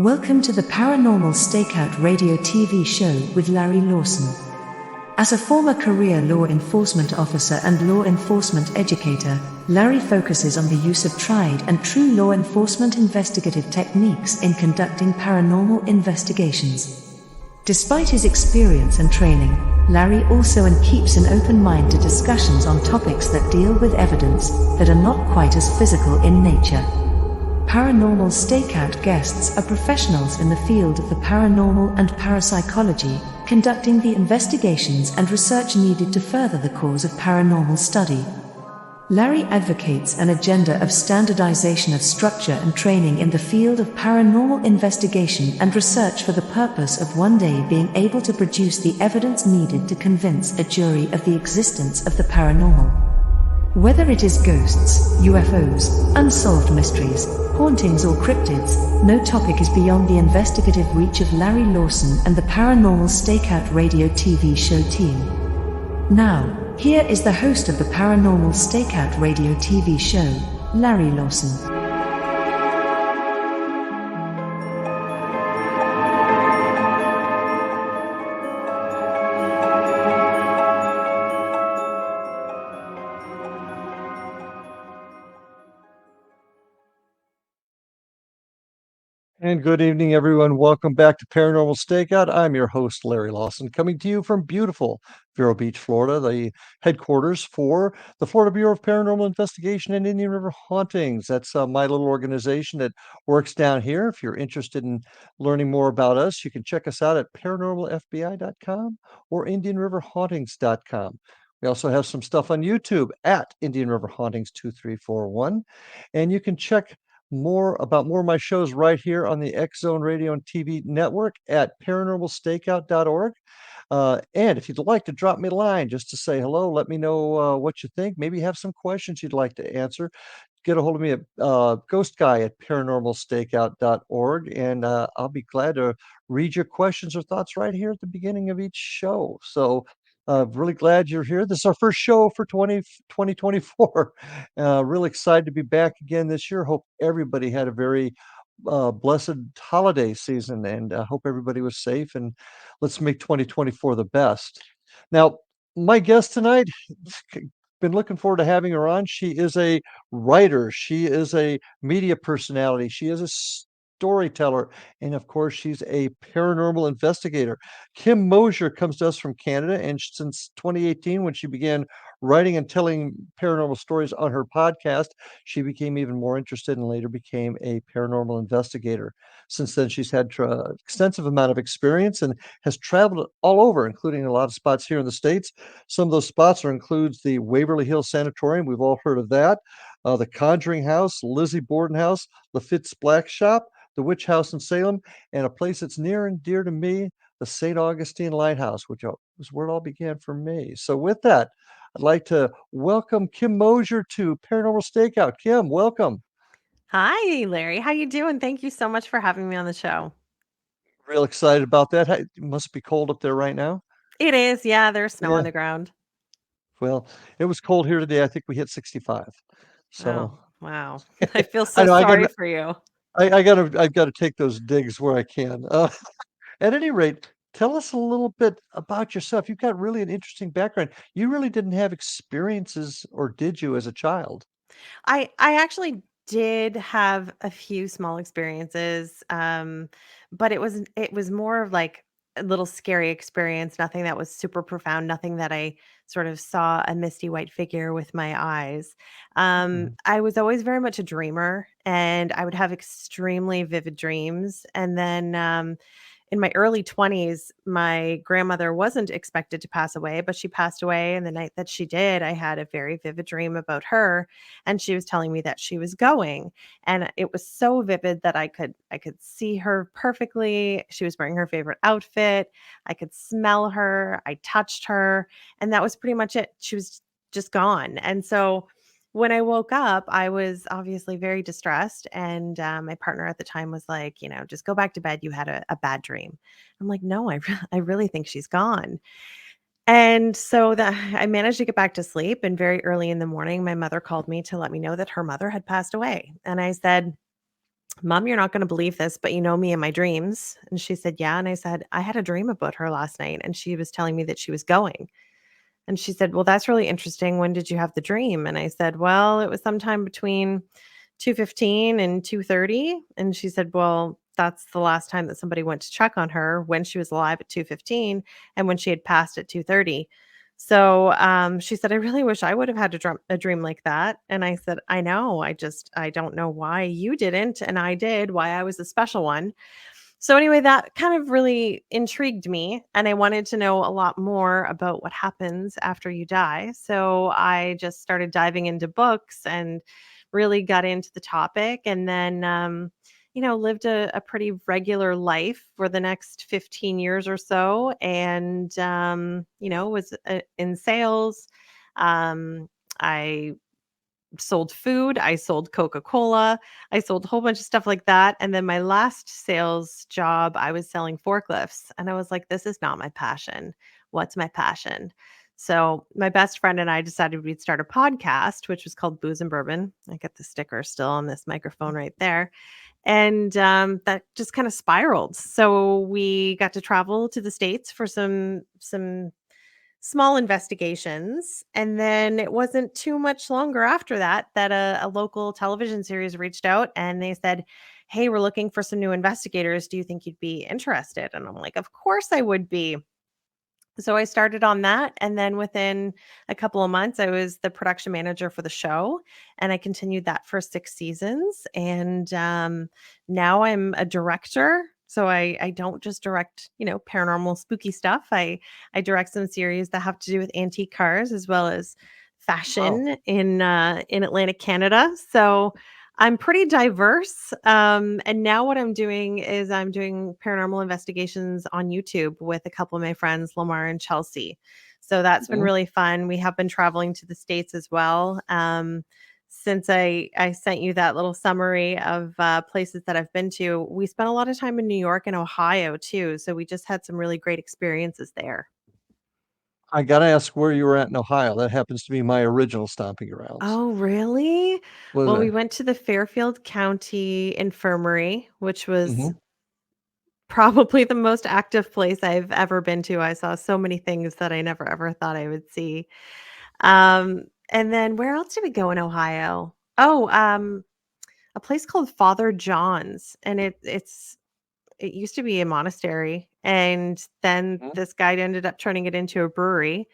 Welcome to the Paranormal Stakeout radio TV show with Larry Lawson. As a former career law enforcement officer and law enforcement educator, Larry focuses on the use of tried and true law enforcement investigative techniques in conducting paranormal investigations. Despite his experience and training, Larry also keeps an open mind to discussions on topics that deal with evidence that are not quite as physical in nature. Paranormal Stakeout guests are professionals in the field of the paranormal and parapsychology, conducting the investigations and research needed to further the cause of paranormal study. Larry advocates an agenda of standardization of structure and training in the field of paranormal investigation and research for the purpose of one day being able to produce the evidence needed to convince a jury of the existence of the paranormal. Whether it is ghosts, UFOs, unsolved mysteries, hauntings or cryptids, no topic is beyond the investigative reach of Larry Lawson and the Paranormal Stakeout radio TV show team. Now, here is the host of the Paranormal Stakeout radio TV show, Larry Lawson. And good evening, everyone. Welcome back to Paranormal Stakeout. I'm your host, Larry Lawson, coming to you from beautiful Vero Beach, Florida, the headquarters for the Florida Bureau of Paranormal Investigation and Indian River Hauntings. That's my little organization that works down here. If you're interested in learning more about us, you can check us out at paranormalfbi.com or indianriverhauntings.com. We also have some stuff on YouTube at Indian River Hauntings 2341, and you can check more of my shows right here on the X Zone Radio and TV network at paranormalstakeout.org. And if you'd like to drop me a line just to say hello, let me know what you think. Maybe you have some questions you'd like to answer. Get a hold of me at ghostguy@paranormalstakeout.org, and I'll be glad to read your questions or thoughts right here at the beginning of each show. So really glad you're here. This is our first show for 2024. Really excited to be back again this year. Hope everybody had a very blessed holiday season, and hope everybody was safe. And let's make 2024 the best. Now, my guest tonight, been looking forward to having her on. She is a writer. She is a media personality. She is a storyteller. And of course, she's a paranormal investigator. Kim MOSER comes to us from Canada. And since 2018, when she began writing and telling paranormal stories on her podcast, she became even more interested and later became a paranormal investigator. Since then, she's had extensive amount of experience and has traveled all over, including a lot of spots here in the States. Some of those spots includes the Waverly Hills Sanatorium. We've all heard of that. The Conjuring House, Lizzy Borden House, Lafittes Blacksmith Shop, the Witch House in Salem, and a place that's near and dear to me, the St. Augustine Lighthouse, which was where it all began for me. So with that, I'd like to welcome Kim MOSER to Paranormal Stakeout. Kim, welcome. Hi, Larry. How you doing? Thank you so much for having me on the show. Real excited about that. It must be cold up there right now. It is. Yeah, there's snow on the ground. Well, it was cold here today. I think we hit 65. So, oh, wow. I feel I so know sorry for you. I've got to take those digs where I can. At any rate, tell us a little bit about yourself. You've got really an interesting background. You really didn't have experiences, or did you, as a child? I actually did have a few small experiences, but it was more of like a little scary experience, nothing that was super profound, nothing that I sort of saw a misty white figure with my eyes. Mhm. I was always very much a dreamer, and I would have extremely vivid dreams. And then in my early 20s, my grandmother wasn't expected to pass away, but she passed away. And the night that she did, I had a very vivid dream about her, and she was telling me that she was going. And it was so vivid that I could see her perfectly. She was wearing her favorite outfit. I could smell her. I touched her, and that was pretty much it. She was just gone. And so when I woke up, I was obviously very distressed. And my partner at the time was like, just go back to bed. You had a bad dream. I'm like, no, I really think she's gone. And so that I managed to get back to sleep. And very early in the morning, my mother called me to let me know that her mother had passed away. And I said, Mom, you're not going to believe this, but you know me in my dreams. And she said, yeah. And I said, I had a dream about her last night and she was telling me that she was going. And she said, well, that's really interesting. When did you have the dream? And I said, well, it was sometime between 2:15 and 2:30. And she said, well, that's the last time that somebody went to check on her, when she was alive at 2:15 and when she had passed at 2:30. So she said, I really wish I would have had a dream like that. And I said, I know. I don't know why you didn't. And I did, why I was a special one. So anyway, that kind of really intrigued me, and I wanted to know a lot more about what happens after you die. So I just started diving into books and really got into the topic, and then lived a pretty regular life for the next 15 years or so, and was in sales. I sold food, I sold Coca-Cola, I sold a whole bunch of stuff like that, and then my last sales job, I was selling forklifts, and I was like, "This is not my passion. What's my passion?" So, my best friend and I decided we'd start a podcast, which was called Booze and Bourbon. I got the sticker still on this microphone right there, and, that just kinda spiraled. So, we got to travel to the States for some small investigations. And then it wasn't too much longer after that that a local television series reached out and they said, hey, we're looking for some new investigators. Do you think you'd be interested? And I'm like, of course I would be. So I started on that. And then within a couple of months, I was the production manager for the show. And I continued that for 6 seasons. And now I'm a director. So I don't just direct, paranormal spooky stuff. I direct some series that have to do with antique cars as well as Wow. fashion in Atlantic Canada. So I'm pretty diverse. And now what I'm doing is I'm doing paranormal investigations on YouTube with a couple of my friends, Lamar and Chelsea. So that's been Mhm. really fun. We have been traveling to the States as well. Since I sent you that little summary of places that I've been to, we spent a lot of time in New York and Ohio too. So we just had some really great experiences there. I gotta ask where you were at in Ohio. That happens to be my original stomping grounds. Oh, really? Was Well, we it? went to the Fairfield County Infirmary, which was Mhm. probably the most active place I've ever been to. I saw so many things that I never ever thought I would see. And then where else did we go in Ohio? Oh, a place called Father John's, and it used to be a monastery, and then Mhm. this guy ended up turning it into a brewery.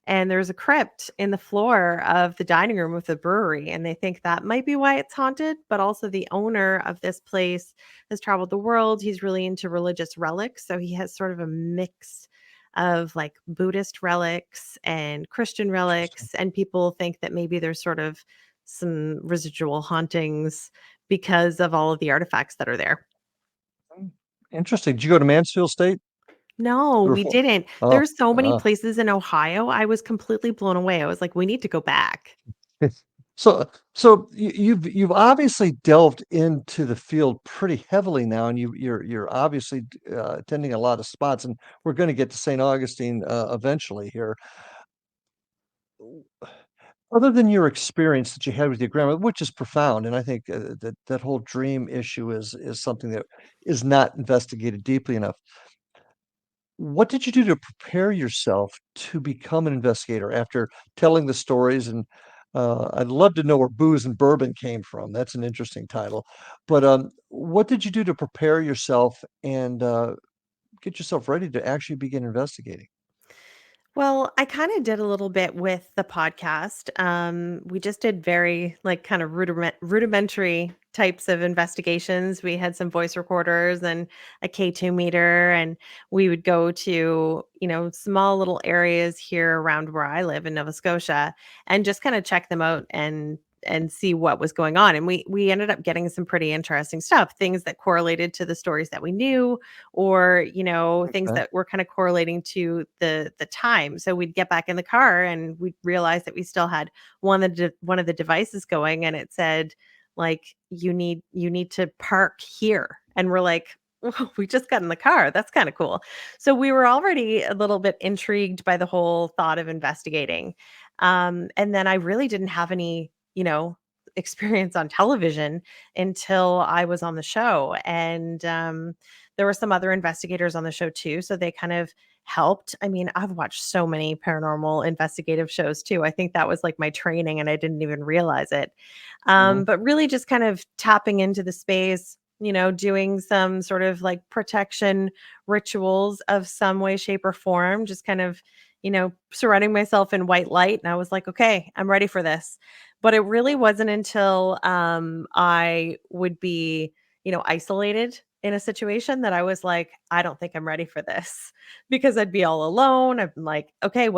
And there's a crypt in the floor of the dining room of the brewery, and they think that might be why it's haunted, but also the owner of this place has traveled the world. He's really into religious relics, so he has sort of a mix of, like, Buddhist relics and Christian Interesting. relics, and people think that maybe there's sort of some residual hauntings because of all of the artifacts that are there. Mm. Interesting. Did you go to Mansfield State? No, we Before? didn't. Oh, There's so many ah. places in Ohio, I was completely blown away. I was like, "We need to go back." So you've obviously delved into the field pretty heavily now, and you're obviously attending a lot of spots, and we're going to get to St. Augustine eventually here. Other than your experience that you had with your grandma, which is profound, and I think that whole dream issue is something that is not investigated deeply enough. What did you do to prepare yourself to become an investigator after telling the stories? And I'd love to know where booze and bourbon came from. That's an interesting title. But what did you do to prepare yourself and get yourself ready to actually begin investigating? Well, I kinda did a little bit with the podcast. We just did very, like, kind of rudimentary types of investigations. We had some voice recorders and a K2 meter, and we would go to, small little areas here around where I live in Nova Scotia and just kinda check them out and see what was going on, and we ended up getting some pretty interesting stuff, things that correlated to the stories that we knew, or things Okay. that were kind of correlating to the time. So we'd get back in the car and we'd realize that we still had one of the devices going, and it said, like, you need to park here, and we're like, "Whoa, we just got in the car, that's kind of cool." So we were already a little bit intrigued by the whole thought of investigating. And then I really didn't have any experience on television until I was on the show. And there were some other investigators on the show too. So they kind of helped. I mean, I've watched so many paranormal investigative shows too. I think that was like my training and I didn't even realize it. Mhm. But really just kind of tapping into the space, doing some sort of like protection rituals of some way, shape, or form, just kind of, surrounding myself in white light. And I was like, okay, I'm ready for this. But it really wasn't until I would be, isolated in a situation that I was like, I don't think I'm ready for this because I'd be all alone. I'm like, okay,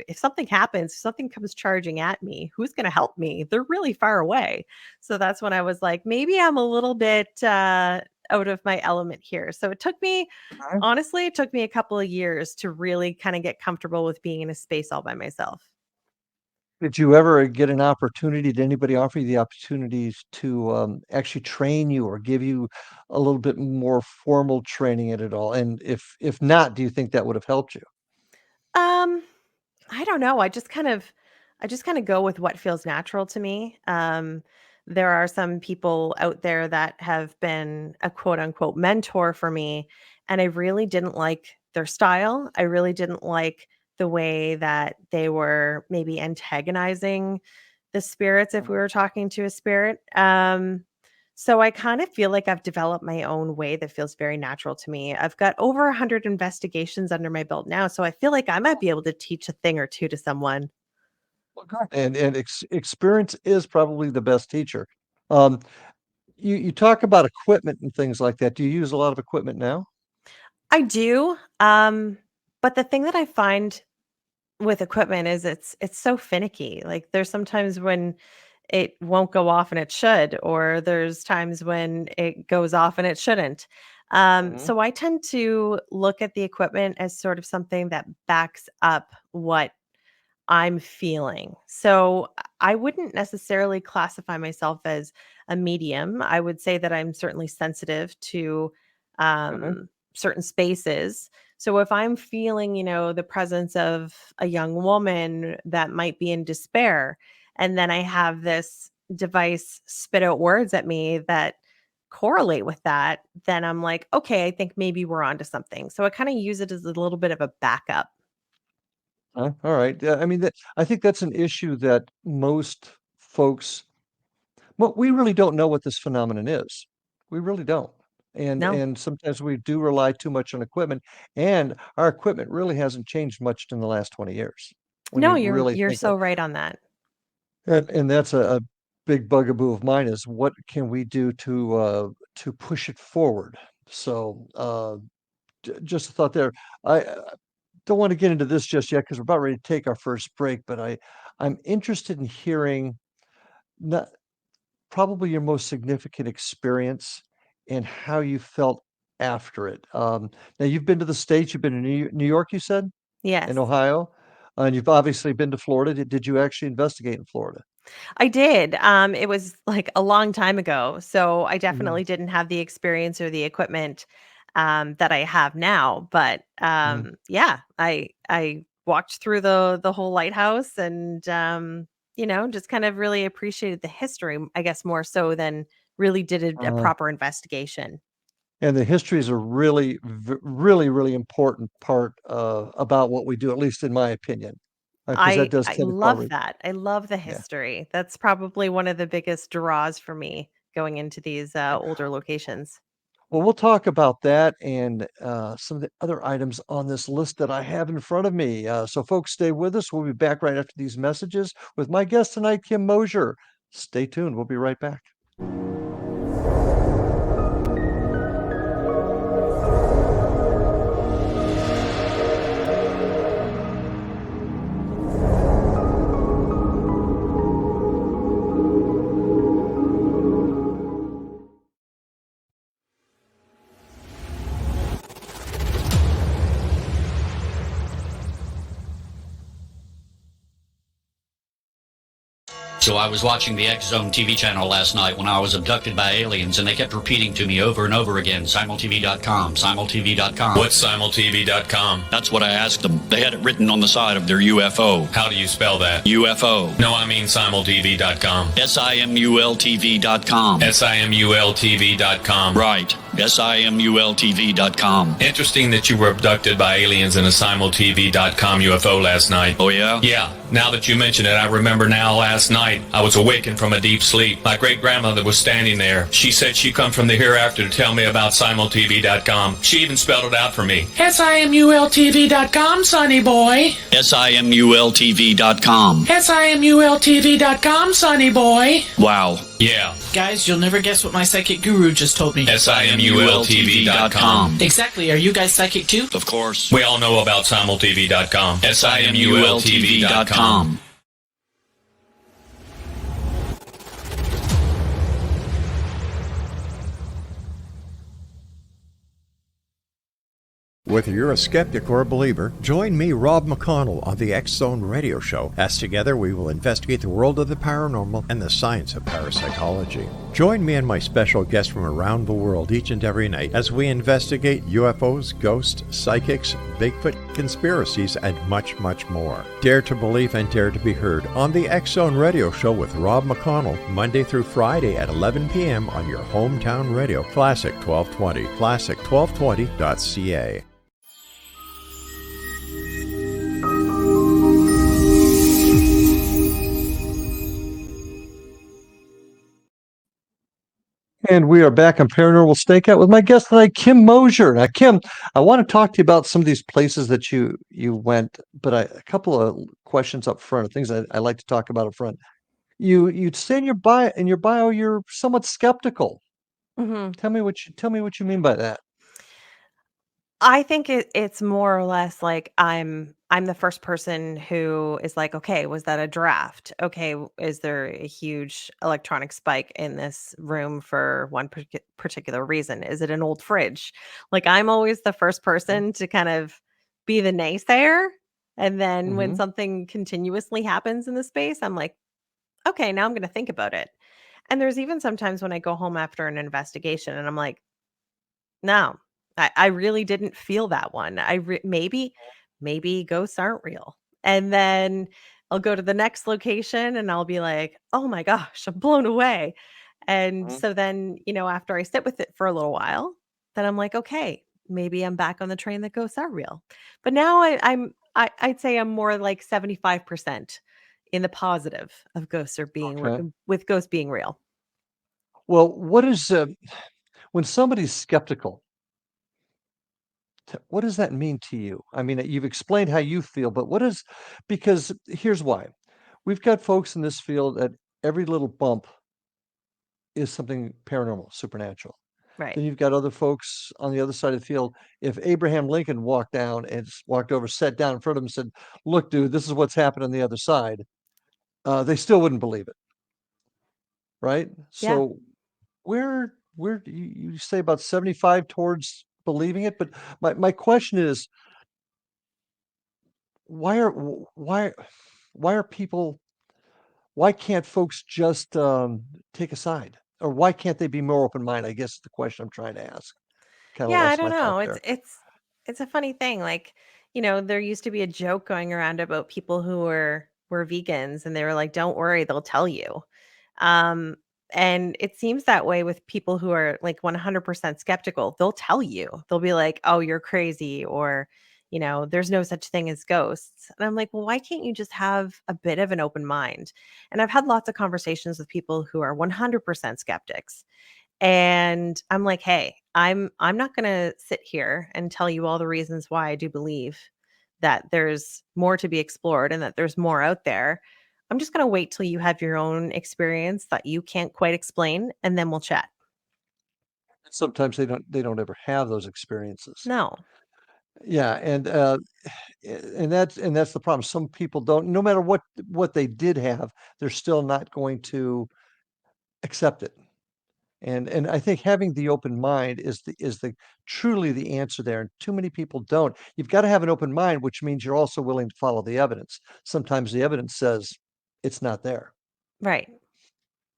if something happens, if something comes charging at me, who's going to help me? They're really far away. So that's when I was like, maybe I'm a little bit out of my element here. So Okay. honestly, it took me a couple of years to really kind of get comfortable with being in a space all by myself. Did you ever get an opportunity? Did anybody offer you the opportunities to actually train you or give you a little bit more formal training in it all? And if not, do you think that would have helped you? Um, I don't know. I just kind of go with what feels natural to me. There are some people out there that have been a quote unquote mentor for me, and I really didn't like their style. I really didn't like the way that they were maybe antagonizing the spirits if we Mhm. were talking to a spirit. So I kind of feel like I've developed my own way that feels very natural to me. I've got over 100 investigations under my belt now, so I feel like I might be able to teach a thing or two to someone. Well, good. And experience is probably the best teacher. Um, you talk about equipment and things like that. Do you use a lot of equipment now? I do, but the thing that I find with equipment is it's so finicky. Like there's sometimes when it won't go off and it should, or there's times when it goes off and it shouldn't. Mhm. So I tend to look at the equipment as sort of something that backs up what I'm feeling. So I wouldn't necessarily classify myself as a medium. I would say that I'm certainly sensitive to Mhm. certain spaces. So if I'm feeling, the presence of a young woman that might be in despair, and then I have this device spit out words at me that correlate with that, then I'm like, okay, I think maybe we're onto something. So I kind of use it as a little bit of a backup. All right. Yeah, I mean, I think that's an issue that most folks, well, we really don't know what this phenomenon is. We really don't. No, And sometimes we do rely too much on equipment, and our equipment really hasn't changed much in the last 20 years when no, you you're really you're think of so right on that. and that's a big bugaboo of mine is what can we do to push it forward? So, just a thought there. I don't want to get into this just yet because we're about ready to take our first break, but I'm interested in hearing not probably your most significant experience and how you felt after it. Now you've been to the States, you've been to New York, you said, and Yes, Ohio, and you've obviously been to Florida. Did you actually investigate in Florida? I did. It was like a long time ago, so I Mhm, definitely didn't have the experience or the equipment that I have now. But mhm. yeah, I walked through the whole lighthouse and just kind of really appreciated the history. I guess more so than really did a Uh, proper investigation. and the history is a really, really important part about what we do, at least in my opinion, because that does I tend to love correlate. that. I love the Yeah. history. That's probably one of the biggest draws for me going into these older locations. Well, we'll talk about that and some of the other items on this list that I have in front of me. So, folks, stay with us. We'll be back right after these messages with my guest tonight, Kim Mosier. Stay tuned. We'll be right back. So I was watching the X Zone TV channel last night when I was abducted by aliens, and they kept repeating to me over and over again, simultv.com, simultv.com. What's simultv.com? That's what I asked them. They had it written on the side of their UFO. How do you spell that? UFO. No, I mean simultv.com. simultv.com. simultv.com. Right. simultv.com. Interesting that you were abducted by aliens in a simultv.com UFO last night. Oh, yeah? Yeah. Now that you mention it, I remember now last night I was awakened from a deep sleep. My great-grandmother was standing there. She said she'd come from the hereafter to tell me about simultv.com. She even spelled it out for me. simultv.com, sonny boy. simultv.com. simultv.com, sonny boy. Wow. Yeah. Guys, you'll never guess what my psychic guru just told me. simultv.com. Exactly. Are you guys psychic too? Of course. We all know about simultv.com. simultv.com. Whether you're a skeptic or a believer, join me, Rob McConnell, on the X Zone Radio Show, as together we will investigate the world of the paranormal and the science of parapsychology. Join me and my special guests from around the world each and every night as we investigate UFOs, ghosts, psychics, Bigfoot, conspiracies, and much, much more. Dare to believe and dare to be heard on the X Zone Radio Show with Rob McConnell, Monday through Friday at 11 p.m. on your hometown radio, Classic 1220, classic1220.ca. And we are back on Paranormal Stakeout with my guest tonight, Kim Moser. Now, Kim, I want to talk to you about some of these places that you went, but a couple of questions up front, things I like to talk about up front. You'd say in your bio you're somewhat skeptical. Mhm. Tell me what you mean by that. I think it's more or less like I'm the first person who is like, okay, was that a draft? Okay, is there a huge electronic spike in this room for one particular reason? Is it an old fridge? Like I'm always the first person to kind of be the naysayer, and then when Mhm. something continuously happens in the space, I'm like, okay, now I'm going to think about it. And there's even sometimes when I go home after an investigation and I'm like, no, I really didn't feel that one. Maybe ghosts aren't real. And then I'll go to the next location and I'll be like, oh my gosh, I'm blown away. And Mhm. so then, after I sit with it for a little while, then I'm like, okay, maybe I'm back on the train that ghosts are real. But now I'd say I'm more like 75% in the positive of ghosts are being Okay. with ghosts being real. Well, what is when somebody's skeptical? What does that mean to you? I mean, you've explained how you feel, but because here's why. We've got folks in this field that every little bump is something paranormal, supernatural. Right. Then you've got other folks on the other side of the field. If Abraham Lincoln walked down and walked over, sat down in front of him and said, "Look, dude, this is what's happened on the other side," they still wouldn't believe it, right? Yeah. So where do you say about 75 towards believing it? But my question is, why are why why are people why can't folks just take a side? Or why can't they be more open-minded? I guess is the question I'm trying to ask. Kind of Yeah, I lost don't my thought know. there. It's a funny thing. Like, there used to be a joke going around about people who were vegans and they were like, "Don't worry, they'll tell you." Um, and it seems that way with people who are like 100% skeptical. They'll tell you. They'll be like, "Oh, you're crazy," or, "There's no such thing as ghosts." And I'm like, "Well, why can't you just have a bit of an open mind?" And I've had lots of conversations with people who are 100% skeptics. And I'm like, "Hey, I'm not going to sit here and tell you all the reasons why I do believe that there's more to be explored and that there's more out there. I'm just going to wait till you have your own experience that you can't quite explain, and then we'll chat." Sometimes they don't ever have those experiences. No. Yeah, and that's the problem. Some people don't, no matter what they did have, they're still not going to accept it. And I think having the open mind is the truly the answer there. And too many people don't. You've got to have an open mind, which means you're also willing to follow the evidence. Sometimes the evidence says it's not there. Right.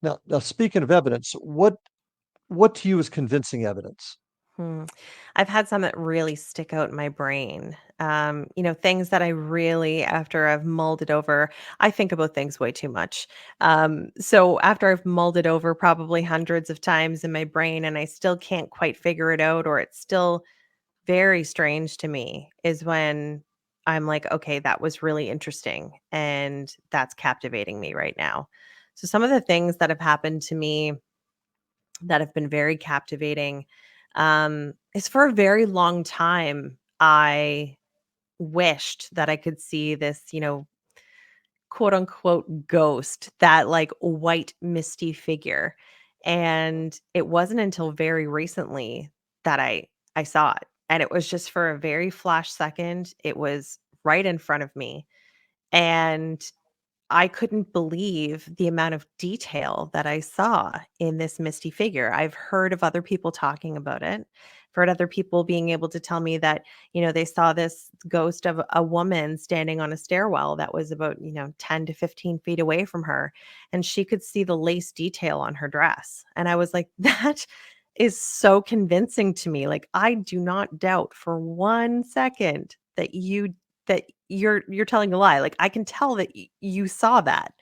Now, speaking of evidence, what to you is convincing evidence? Hmm. I've had some that really stick out in my brain. Things that I really, after I've mulled it over, I think about things way too much. So after I've mulled it over probably hundreds of times in my brain and I still can't quite figure it out, or it's still very strange to me, is when I'm like, okay, that was really interesting. And that's captivating me right now. So some of the things that have happened to me that have been very captivating, is for a very long time, I wished that I could see this, quote unquote ghost, that like white misty figure. And it wasn't until very recently that I saw it. And it was just for a very flash second. It was right in front of me. And I couldn't believe the amount of detail that I saw in this misty figure. I've heard of other people talking about it. I've heard other people being able to tell me that, they saw this ghost of a woman standing on a stairwell that was about, 10 to 15 feet away from her. And she could see the lace detail on her dress. And I was like, that is so convincing to me. Like, I do not doubt for 1 second that you're telling a lie. Like, I can tell that you saw that.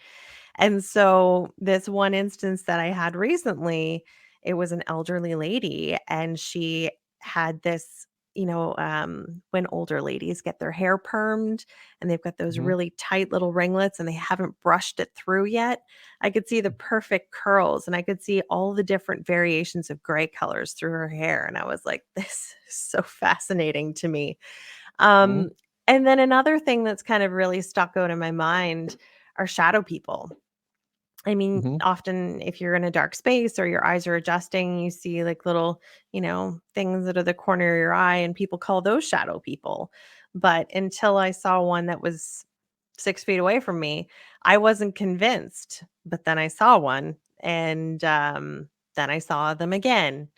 And so this one instance that I had recently, it was an elderly lady and she had this, when older ladies get their hair permed and they've got those Mhm. really tight little ringlets and they haven't brushed it through yet. I could see the perfect curls and I could see all the different variations of gray colors through her hair. And I was like, this is so fascinating to me. Mhm. Um, and then another thing that's kind of really stuck out in my mind are shadow people. I mean, Mhm. often if you're in a dark space or your eyes are adjusting, you see like little, things that are the corner of your eye, and people call those shadow people. But until I saw one that was 6 feet away from me, I wasn't convinced. But then I saw one, and then I saw them again.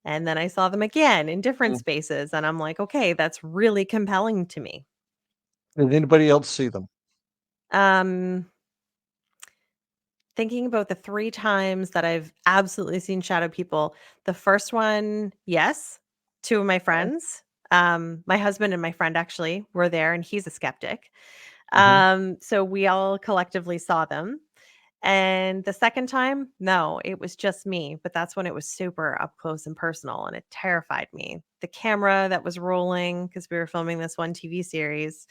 And then I saw them again in different Mm. spaces. And I'm like, okay, that's really compelling to me. Did anybody else see them? Um, Thinking about the 3 times that I've absolutely seen shadow people, the first one, yes, 2 of my Okay. friends, my husband and my friend actually were there, and he's a skeptic. Mhm. So we all collectively saw them. And the second time, no, it was just me, but that's when it was super up close and personal, and it terrified me. The camera that was rolling, because we were filming this one TV series,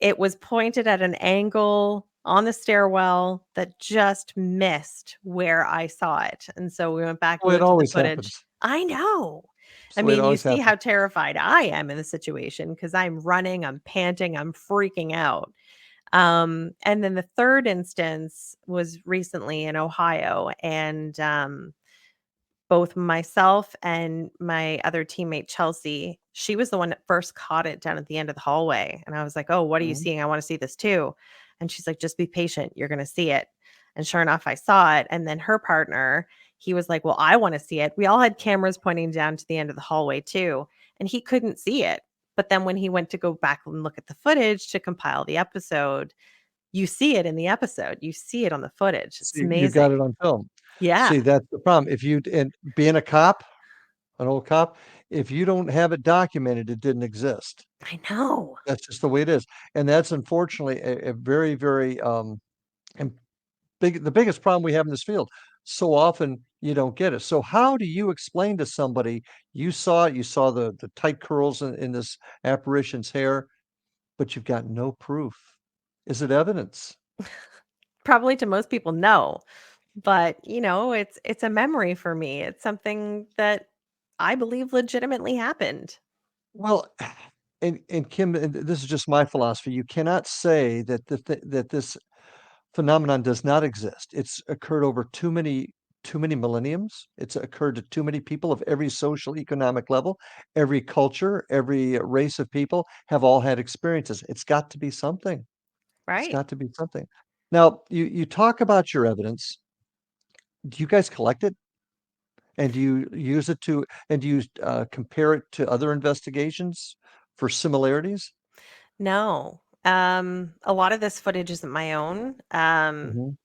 it was pointed at an angle on the stairwell that just missed where I saw it, and so we went back, The way it looked at the always footage. happens. I know. It's I the way it mean, you always see happens. how terrified I am in the situation because 'cause I'm running, I'm panting, I'm freaking out. And then the third instance was recently in Ohio, and both myself and my other teammate, Chelsea, she was the one that first caught it down at the end of the hallway. And I was like, "Oh, what are you Mhm. seeing? I want to see this too." And she's like, "Just be patient. You're going to see it." And sure enough, I saw it. And then her partner, he was like, "Well, I want to see it." We all had cameras pointing down to the end of the hallway too. And he couldn't see it. But then when he went to go back and look at the footage to compile the episode, you see it in the episode. You see it on the footage. It's See, you got amazing. it on film. Yeah, See, that's the problem. If you and being a cop, an old cop, if you don't have it documented, it didn't exist. I know. That's just the way it is, and that's unfortunately a very, very, and the biggest problem we have in this field. So often you don't get it. So how do you explain to somebody, you saw it, you saw the tight curls in this apparition's hair, but you've got no proof? Is it evidence? Probably to most people, no. But, it's a memory for me. It's something that I believe legitimately happened. Well, and Kim, and this is just my philosophy. You cannot say that that this phenomenon does not exist. It's occurred over too many millenniums. It's occurred to too many people of every social economic level, every culture, every race of people have all had experiences. It's got to be something. It's Right. got to be something. Now, you talk about your evidence. Do you guys collect it? And do you use it to and do you compare it to other investigations for similarities? No. A lot of this footage isn't my own. Mhm.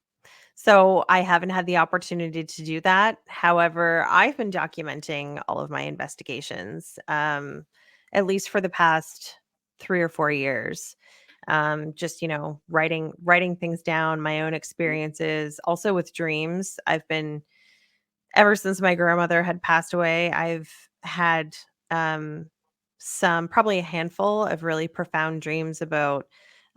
So I haven't had the opportunity to do that. However, I've been documenting all of my investigations, at least for the past 3 or 4 years. Just writing things down, my own experiences, also with dreams. I've been ever since my grandmother had passed away. I've had probably a handful of really profound dreams about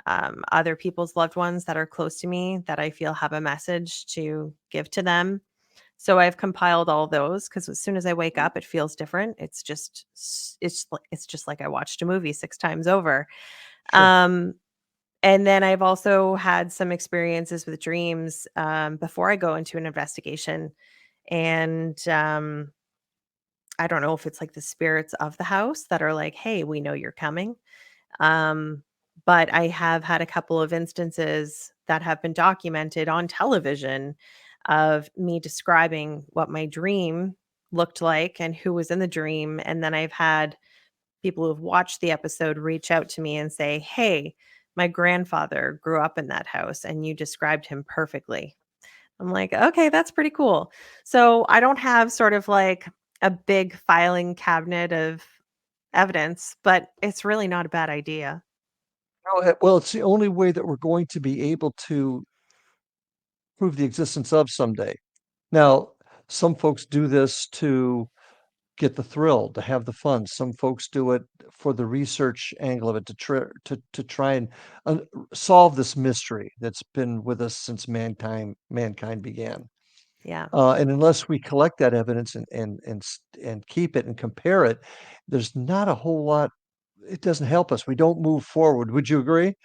other people's loved ones that are close to me that I feel have a message to give to them. So I've compiled all those because as soon as I wake up, it feels different. It's just like I watched a movie 6 times over. Sure. And then I've also had some experiences with dreams before I go into an investigation, and I don't know if it's like the spirits of the house that are like, "Hey, we know you're coming." Um, but I have had a couple of instances that have been documented on television of me describing what my dream looked like and who was in the dream. And then I've had people who've watched the episode reach out to me and say, "Hey, my grandfather grew up in that house and you described him perfectly." I'm like, "Okay, that's pretty cool." So I don't have sort of like a big filing cabinet of evidence, but it's really not a bad idea. Well, it's the only way that we're going to be able to prove the existence of someday. Now, some folks do this to get the thrill, to have the fun. Some folks do it for the research angle of it, to try and solve this mystery that's been with us since mankind began. Yeah. And unless we collect that evidence and keep it and compare it, there's not a whole lot. It doesn't help us. We don't move forward. Would you agree?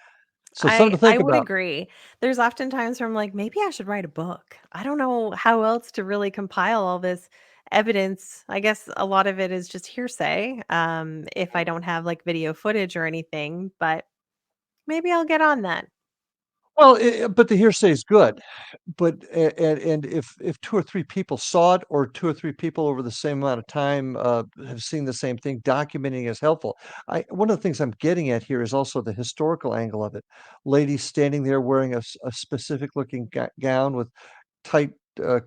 So something to I think would about. agree. There's often times where I'm like, maybe I should write a book. I don't know how else to really compile all this evidence. I guess a lot of it is just hearsay, if I don't have like video footage or anything, but maybe I'll get on that. Well, but the hearsay is good. But and if 2 or 3 people saw it, or 2 or 3 people over the same amount of time, have seen the same thing, documenting is helpful. One of the things I'm getting at here is also the historical angle of it. Lady standing there wearing a specific looking gown with tight,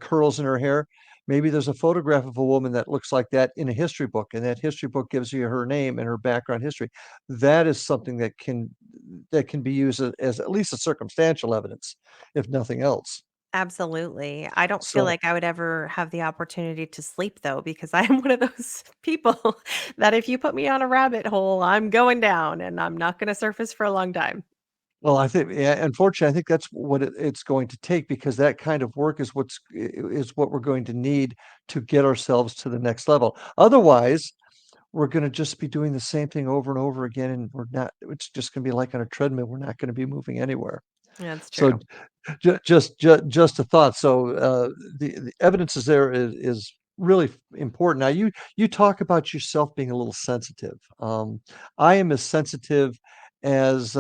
curls in her hair. Maybe there's a photograph of a woman that looks like that in a history book, and that history book gives you her name and her background history. That is something that can be used as at least a circumstantial evidence, if nothing else. Absolutely. I don't feel So, like I would ever have the opportunity to sleep though, because I'm one of those people that if you put me on a rabbit hole, I'm going down and I'm not going to surface for a long time. well, I think, yeah, unfortunately, I think that's what it's going to take, because that kind of work is what we're going to need to get ourselves to the next level. Otherwise, we're going to just be doing the same thing over and over again, and it's just going to be like on a treadmill. We're not going to be moving anywhere. That's So, true. just a thought. So, the evidence is there is really important. Now, you talk about yourself being a little sensitive. I am as sensitive as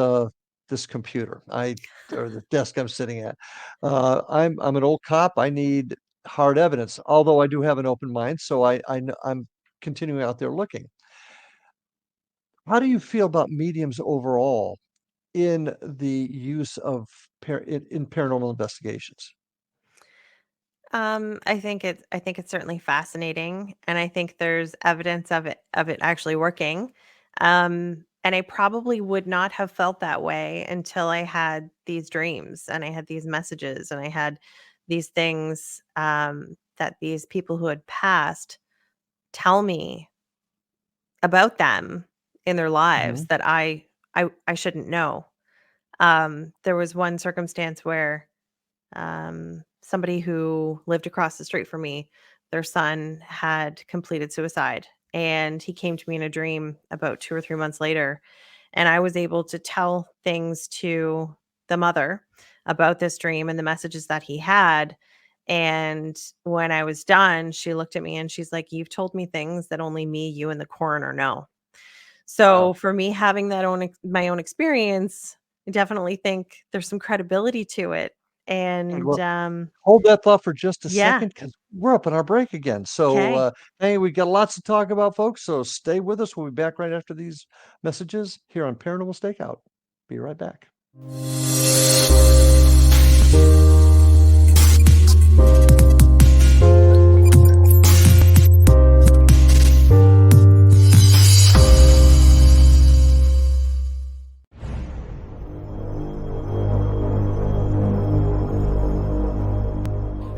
this computer, or the desk I'm sitting at. I'm an old cop. I need hard evidence, although I do have an open mind. So I'm continuing out there looking. How do you feel about mediums overall in the use of in paranormal investigations? I think it's certainly fascinating, and I think there's evidence of it actually working. And I probably would not have felt that way until I had these dreams and I had these messages and I had these things that these people who had passed tell me about them in their lives Mhm. that I shouldn't know. There was one circumstance where somebody who lived across the street from me, their son had completed suicide. And he came to me in a dream about 2 or 3 months later. And I was able to tell things to the mother about this dream and the messages that he had. And when I was done, she looked at me and she's like, "You've told me things that only me, you, and the coroner know." So Wow. for me having my own experience, I definitely think there's some credibility to it. Good. And Well, hold that thought for just a yeah. second, because we're up on our break again. So, Okay. hey, we got lots to talk about, folks. So stay with us. We'll be back right after these messages here on Paranormal Stakeout. Be right back.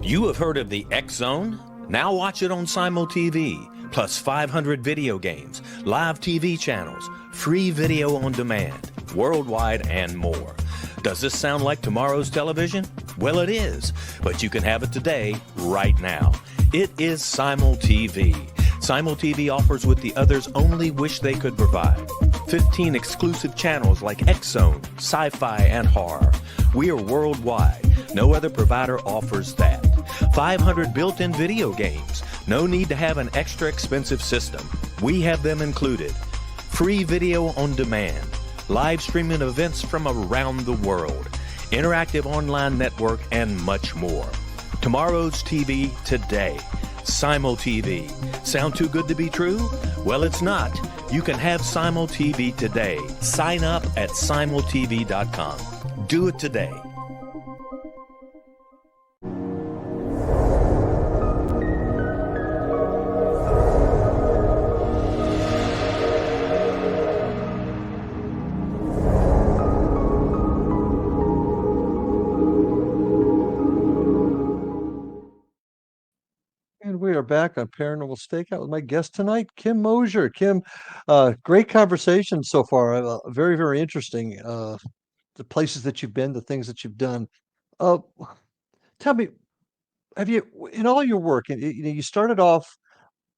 You have heard of the X Zone? Now watch it on Simul TV, plus 500 video games, live TV channels, free video on demand, worldwide, and more. Does this sound like tomorrow's television? Well, it is, but you can have it today, right now. It is Simul TV. Simul TV offers what the others only wish they could provide. 15 exclusive channels like X Zone, sci-fi, and horror. We are worldwide. No other provider offers that. 500 built-in video games. No need to have an extra expensive system. We have them included. Free video on demand. Live streaming events from around the world. Interactive online network, and much more. Tomorrow's TV today. Simul TV. Sound too good to be true? Well, it's not. You can have Simul TV today. Sign up at simultv.com. Do it today. And we are back on Paranormal Stakeout with my guest tonight, Kim Moser. Kim, great conversation so far. Very, very interesting. The places that you've been, the things that you've done. Uh, Tell me, have you, in all your work, and you started off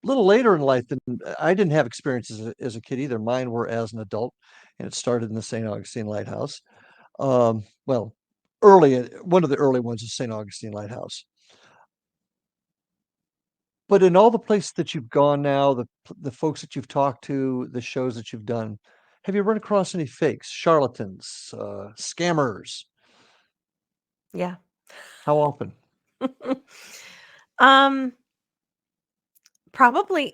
a little later in life than I didn't have experiences as a kid either. Mine were as an adult, and it started in the St. Augustine Lighthouse. Well, one of the early ones is St. Augustine Lighthouse. But in all the places that you've gone now, the folks that you've talked to, the shows that you've done, have you run across any fakes, charlatans, scammers? Yeah. How often? Um, probably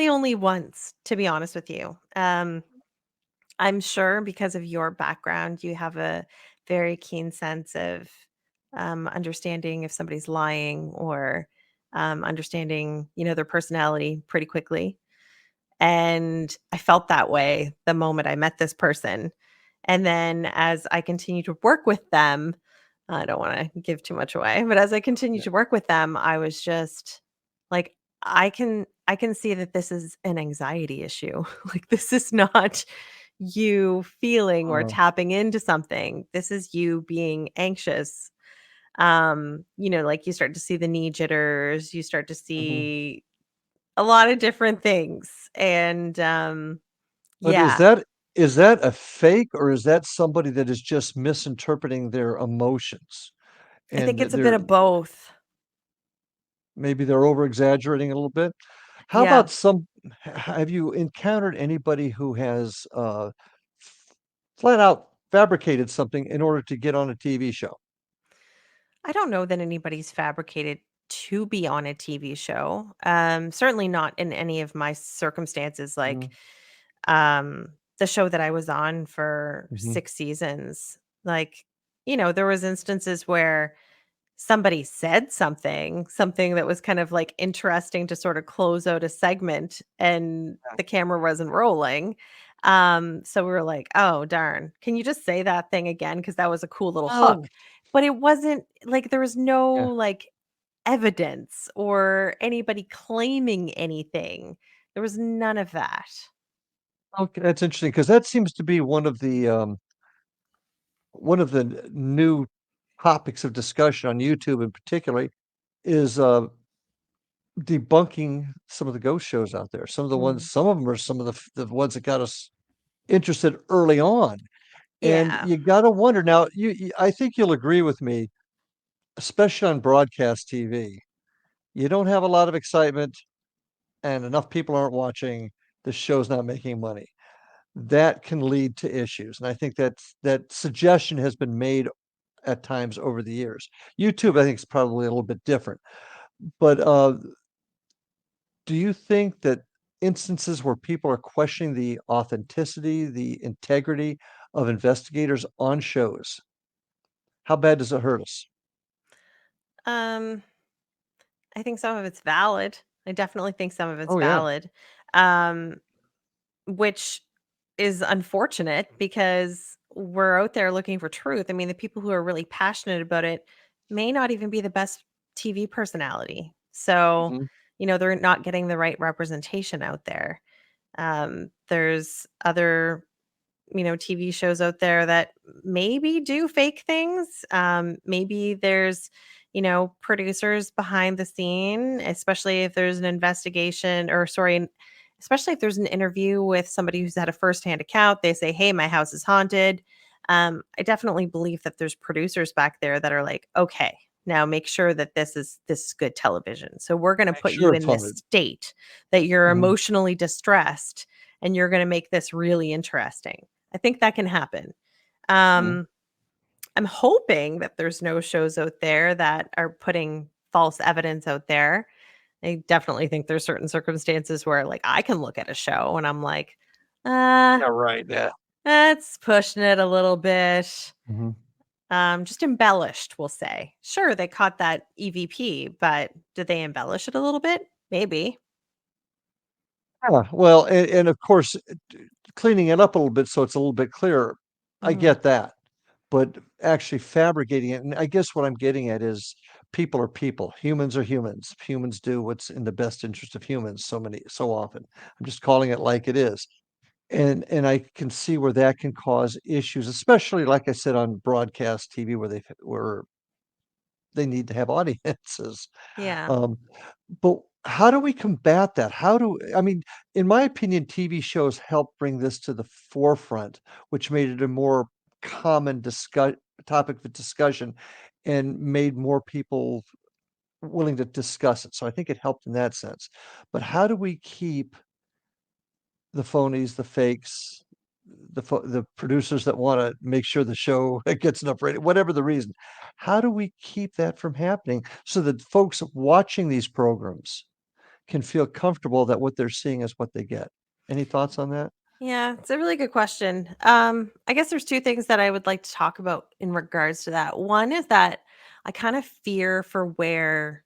only once, to be honest with you. I'm sure because of your background, you have a very keen sense of understanding if somebody's lying or understanding, their personality pretty quickly. And I felt that way the moment I met this person. And then as I continue to work with them, I don't want to give too much away, but as I continue to work with them, I was just like, I can see that this is an anxiety issue. Like, this is not you feeling or Uh, tapping into something. This is you being anxious. Like you start to see the knee jitters, you start to mhm. see a lot of different things. And But yeah, is that a fake, or is that somebody that is just misinterpreting their emotions? I And think it's a bit of both. maybe they're over exaggerating a little bit. How Yeah. about have you encountered anybody who has flat out fabricated something in order to get on a TV show? I don't know that anybody's fabricated to be on a TV show. Certainly not in any of my circumstances, like Mm, the show that I was on for mhm. 6 seasons. Like, there was instances where somebody said something that was kind of like interesting to sort of close out a segment and the camera wasn't rolling. So we were like, "Oh, darn. Can you just say that thing again? Because that was a cool little Oh, hook." But it wasn't like there was no yeah. like evidence or anybody claiming anything. There was none of that. Okay, that's interesting because that seems to be one of the new topics of discussion on YouTube in particular is debunking some of the ghost shows out there. Mm. Some of them are some of the ones that got us interested early on. And Yeah. you got to wonder now, I think you'll agree with me, especially on broadcast TV. You don't have a lot of excitement and enough people aren't watching, the show's not making money. That can lead to issues. And I think that suggestion has been made at times over the years. YouTube, I think, is probably a little bit different. But do you think that instances where people are questioning the authenticity, the integrity of investigators on shows, how bad does it hurt us? Um, I think some of it's valid. I definitely think some of it's Oh, yeah. valid. Um, which is unfortunate because we're out there looking for truth. I mean, the people who are really passionate about it may not even be the best TV personality. So, Mhm. they're not getting the right representation out there. There's other, TV shows out there that maybe do fake things. Maybe there's, producers behind the scene, especially if there's an investigation or sorry, especially if there's an interview with somebody who's had a firsthand account. They say, "Hey, my house is haunted." I definitely believe that there's producers back there that are like, "Okay, now make sure that this is good television. So we're going to Make put sure you it's in this haunted. state that you're Mhm. emotionally distressed, and you're going to make this really interesting." I think that can happen. Mhm. Um, I'm hoping that there's no shows out there that are putting false evidence out there. I definitely think there's certain circumstances where, like, I can look at a show and I'm like, Yeah, right, yeah. that's pushing it a little bit. Mhm. Just embellished, we'll say. Sure, they caught that EVP, but did they embellish it a little bit? Maybe. Yeah, well, and of course, cleaning it up a little bit so it's a little bit clearer. I Mhm. get that. But actually fabricating it, and I guess what I'm getting at is people are people. Humans are humans. Humans do what's in the best interest of humans so often. I'm just calling it like it is. And I can see where that can cause issues, especially like I said on broadcast TV where they need to have audiences. Yeah. Um, but how do we combat that? I mean, in my opinion, TV shows help bring this to the forefront, which made it a more common topic of discussion and made more people willing to discuss it. So I think it helped in that sense. But how do we keep the phonies, the fakes, the producers that want to make sure the show gets enough rating, whatever the reason? How do we keep that from happening so that folks watching these programs can feel comfortable that what they're seeing is what they get? Any thoughts on that? Yeah, it's a really good question. I guess there's two things that I would like to talk about in regards to that. One is that I kind of fear for where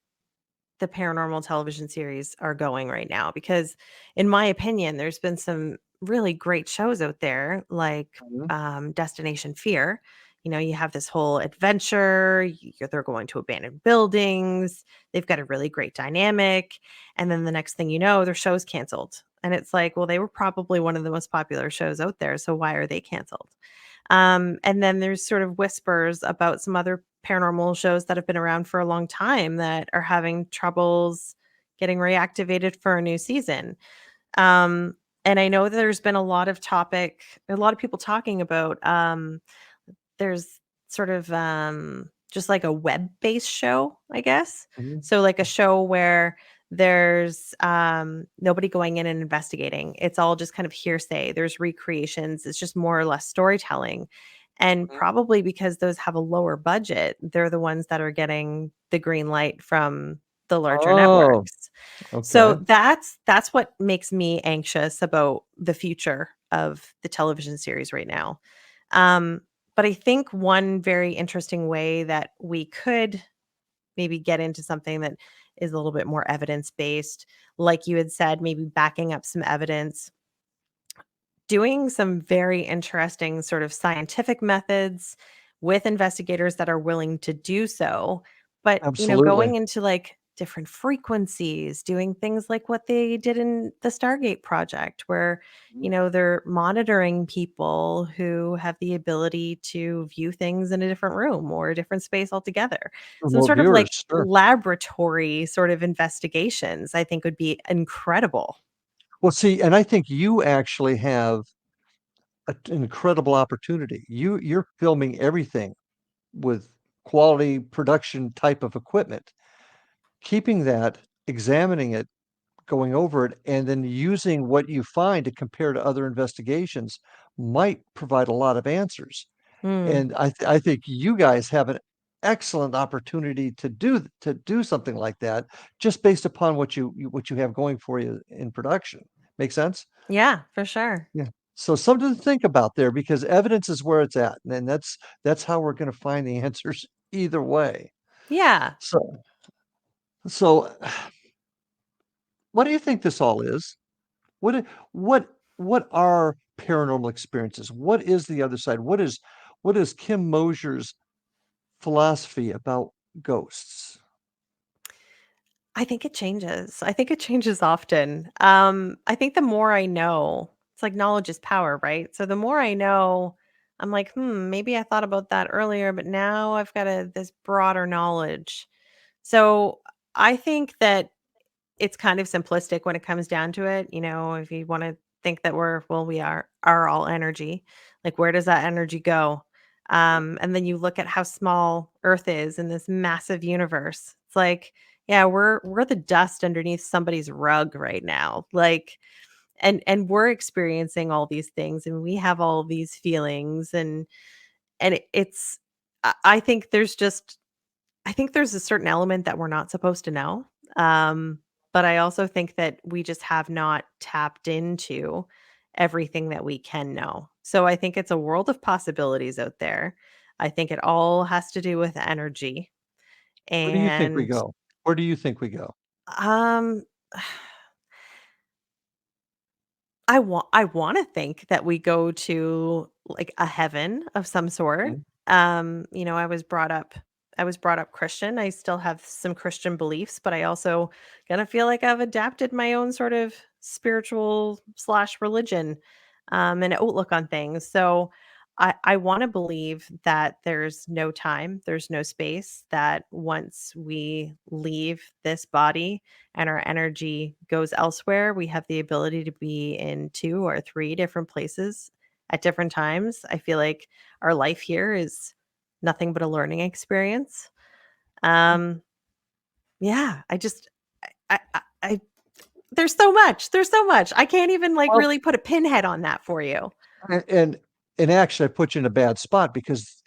the paranormal television series are going right now because in my opinion there's been some really great shows out there like Mhm. Destination Fear. You have this whole adventure. They're going to abandoned buildings. They've got a really great dynamic, and then the next thing you know, their show's canceled, and it's like, well, they were probably one of the most popular shows out there, so why are they canceled? And then there's sort of whispers about some other paranormal shows that have been around for a long time that are having troubles getting reactivated for a new season. Um, and I know there's been a lot of people talking about there's sort of just like a web-based show, I guess. Mhm. So like a show where there's nobody going in and investigating. It's all just kind of hearsay. There's recreations. It's just more or less storytelling. And Mhm. probably because those have a lower budget, they're the ones that are getting the green light from the larger Oh, networks. So okay. that's what makes me anxious about the future of the television series right now. Um, but I think one very interesting way that we could maybe get into something that is a little bit more evidence based, like you had said, maybe backing up some evidence, doing some very interesting sort of scientific methods with investigators that are willing to do so, but Absolutely. going into like different frequencies, doing things like what they did in the Stargate project where Mhm. they're monitoring people who have the ability to view things in a different room or a different space altogether. Some Remote sort of like viewers, sure. laboratory sort of investigations I think would be incredible. Well, see, and I think you actually have an incredible opportunity. You're filming everything with quality production type of equipment. Keeping that, examining it, going over it, and then using what you find to compare to other investigations might provide a lot of answers. Hmm. And I think you guys have an excellent opportunity to do something like that just based upon what you have going for you in production. Make sense? Yeah, for sure. Yeah. So something to think about there because evidence is where it's at, and that's how we're gonna find the answers either way. Yeah. So so what do you think this all is? What I what are paranormal experiences? What is the other side? What is Kim Moser's philosophy about ghosts? I think it changes. I think it changes often. I think the more I know, it's like knowledge is power, right? So the more I know, I'm like, maybe I thought about that earlier, but now I've got this broader knowledge. So I think that it's kind of simplistic when it comes down to it. If you want to think that we are all energy, like where does that energy go? And then you look at how small Earth is in this massive universe. It's like, yeah, we're the dust underneath somebody's rug right now. Like, and we're experiencing all these things, and we have all these feelings, and it's. I think there's a certain element that we're not supposed to know. Um, but I also think that we just have not tapped into everything that we can know. So I think it's a world of possibilities out there. I think it all has to do with energy. Where do you think we And go? Where do you think we go? um I want to think that we go to like a heaven of some sort. Mhm. I was brought up Christian. I still have some Christian beliefs, but I also kind of feel like I've adapted my own sort of spiritual slash religion and outlook on things. So I want to believe that there's no time, there's no space, that once we leave this body and our energy goes elsewhere, we have the ability to be in 2 or 3 different places at different times. I feel like our life here is nothing but a learning experience. Um, yeah, I just I there's so much. There's so much. I can't even like Well, really put a pinhead on that for you. and actually, I put you in a bad spot because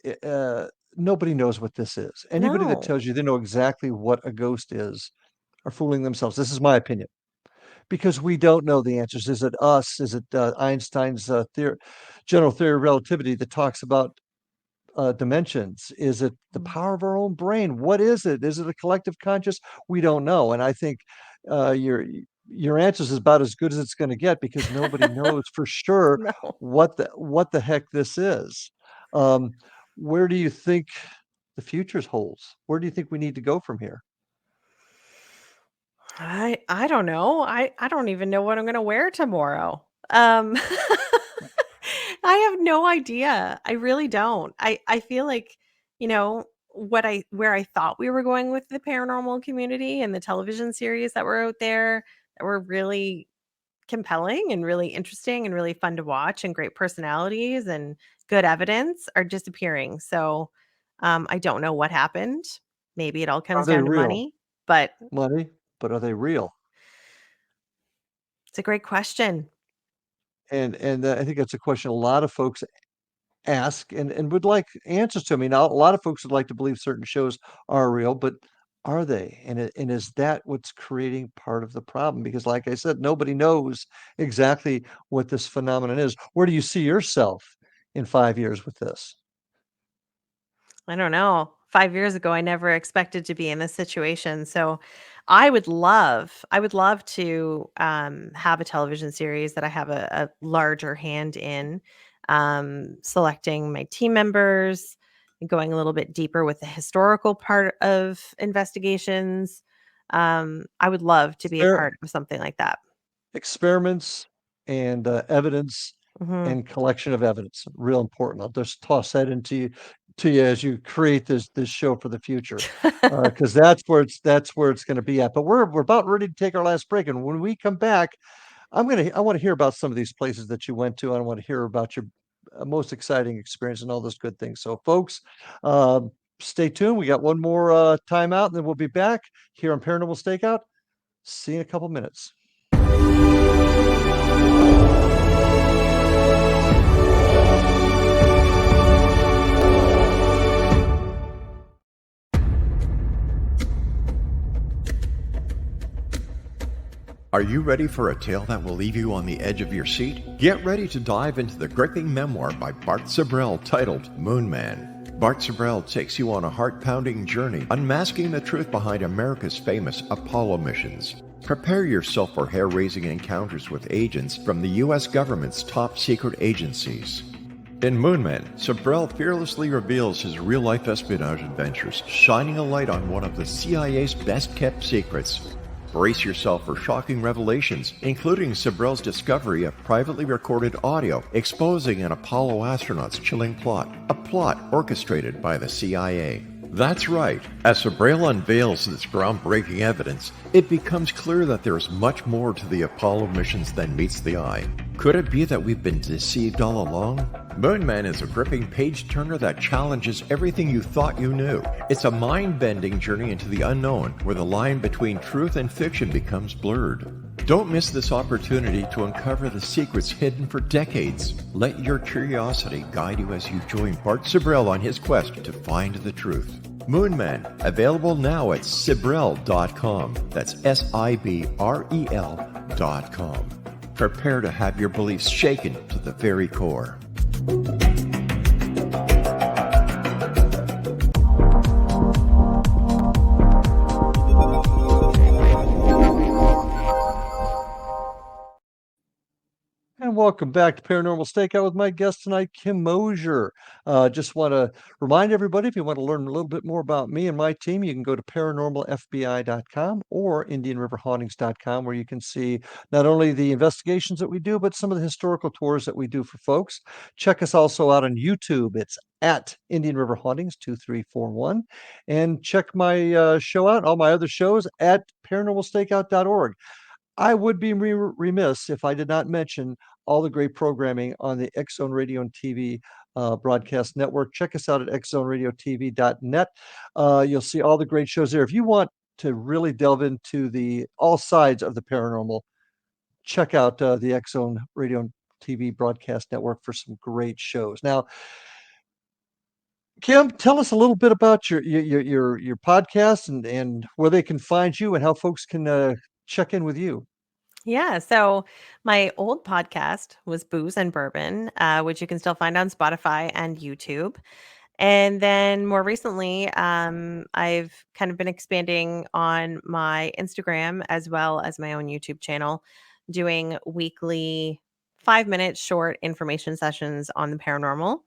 nobody knows what this is. Anybody that No. tells you they know exactly what a ghost is are fooling themselves. This is my opinion because we don't know the answers. Is it us? Is it Einstein's general theory of relativity that talks about dimensions? Is it the Mm. power of our own brain? What is it? Is it a collective conscious? We don't know. And I think uh, your your answer is about as good as it's going to get because nobody knows for sure No. what the heck this is. Um, where do you think the futures holds? Where do you think we need to go from here? I don't know. I don't even know what I'm gonna wear tomorrow. I have no idea. I really don't. I feel like, where I thought we were going with the paranormal community and the television series that were out there that were really compelling and really interesting and really fun to watch and great personalities and good evidence are disappearing. So I don't know what happened. Maybe it all Are comes they down to real? money, but Money, but are they real? it's a great question. And I think that's a question a lot of folks ask and would like answers to. I mean, a lot of folks would like to believe certain shows are real, but are they? And is that what's creating part of the problem? Because, like I said, nobody knows exactly what this phenomenon is. Where do you see yourself in 5 years with this? I don't know. 5 years ago, I never expected to be in this situation. So I would love to have a television series that I have a larger hand in, selecting my team members, going a little bit deeper with the historical part of investigations. I would love to be a Spare part of something like that. experiments and evidence Hmm. and collection of evidence. Real important. I'll just toss that to you as you create this show for the future, because that's where it's going to be at. But we're about ready to take our last break, and when we come back, I want to hear about some of these places that you went to. I want to hear about your most exciting experience and all those good things. So, folks, uh, stay tuned. We got one more time out, and then we'll be back here on Paranormal Stakeout. See you in a couple minutes. Are you ready for a tale that will leave you on the edge of your seat? Get ready to dive into the gripping memoir by Bart Sibrel titled Moon Man. Bart Sibrel takes you on a heart-pounding journey, unmasking the truth behind America's famous Apollo missions. Prepare yourself for hair-raising encounters with agents from the U.S. government's top secret agencies. In Moonman, Sabrell fearlessly reveals his real-life espionage adventures, shining a light on one of the CIA's best-kept secrets. Brace yourself for shocking revelations, including Sabrell's discovery of privately recorded audio exposing an Apollo astronaut's chilling plot, a plot orchestrated by the CIA. That's right. As Sabrell unveils this groundbreaking evidence, it becomes clear that there is much more to the Apollo missions than meets the eye. Could it be that we've been deceived all along? Moonman is a gripping page-turner that challenges everything you thought you knew. It's a mind-bending journey into the unknown, where the line between truth and fiction becomes blurred. Don't miss this opportunity to uncover the secrets hidden for decades. Let your curiosity guide you as you join Bart Sabrell on his quest to find the truth. Moonman, available now at Sibrel.com. That's Sibrel.com. Prepare to have your beliefs shaken to the very core. And welcome back to Paranormal Stakeout with my guest tonight, Kim MOSER. Just want to remind everybody, if you want to learn a little bit more about me and my team, you can go to paranormalfbi.com or indianriverhauntings.com, where you can see not only the investigations that we do, but some of the historical tours that we do for folks. Check us also out on YouTube. It's at Indian River Hauntings 2341. And check my show out, all my other shows at paranormalstakeout.org. I would be remiss if I did not mention all the great programming on the X Zone Radio and TV broadcast network. Check us out at xzoneradiotv.net. You'll see all the great shows there. If you want to really delve into all sides of the paranormal, check out the X Zone Radio and TV broadcast network for some great shows. Now, Kim, tell us a little bit about your podcast and where they can find you and how folks can check in with you. Yeah. So my old podcast was Booze and Bourbon, which you can still find on Spotify and YouTube. And then more recently, I've kind of been expanding on my Instagram as well as my own YouTube channel, doing weekly 5-minute short information sessions on the paranormal.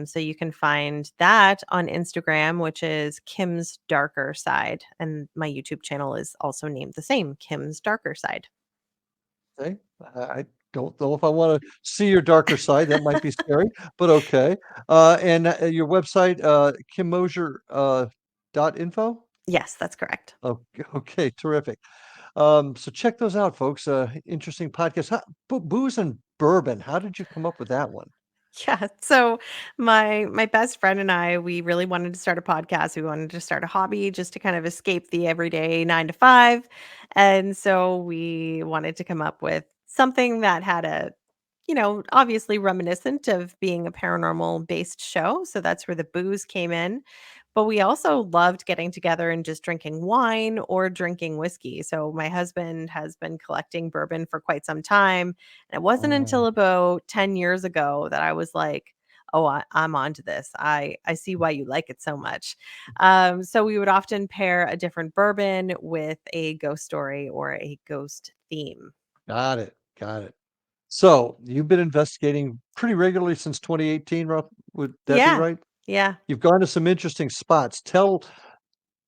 So you can find that on Instagram, which is Kim's Darker Side. And my YouTube channel is also named the same, Kim's Darker Side. Okay. I don't know if I want to see your darker side. That might be scary, but okay. And your website, kimmoser.info? Yes, that's correct. Okay, terrific. So check those out, folks. Interesting podcast. Booze and Bourbon. How did you come up with that one? Yeah. So my best friend and I, we really wanted to start a podcast. We wanted to start a hobby just to kind of escape the everyday 9 to 5. And so we wanted to come up with something that had obviously reminiscent of being a paranormal based show. So that's where the booze came in. But we also loved getting together and just drinking wine or drinking whiskey. So my husband has been collecting bourbon for quite some time. And it wasn't until about 10 years ago that I was like, oh, I'm onto this. I see why you like it so much. So we would often pair a different bourbon with a ghost story or a ghost theme. Got it. So you've been investigating pretty regularly since 2018, Rob. Would that be Yeah. right? Yeah. You've gone to some interesting spots. Tell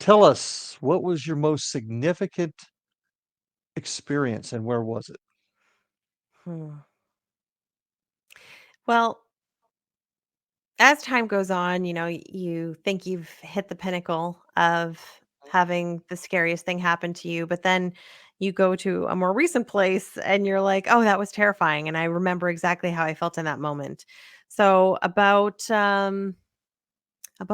us, what was your most significant experience and where was it? Hmm. Well, as time goes on, you think you've hit the pinnacle of having the scariest thing happen to you, but then you go to a more recent place and you're like, "Oh, that was terrifying." And I remember exactly how I felt in that moment. So about a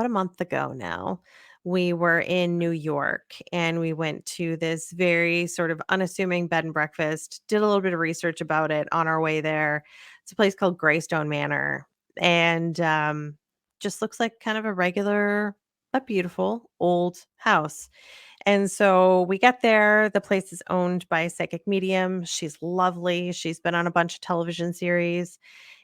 month ago now, we were in New York and we went to this very sort of unassuming bed and breakfast, did a little bit of research about it on our way there. It's a place called Greystone Manor. And just looks like kind of a regular, but beautiful old house. And so we get there. The place is owned by a psychic medium. She's lovely. She's been on a bunch of television series.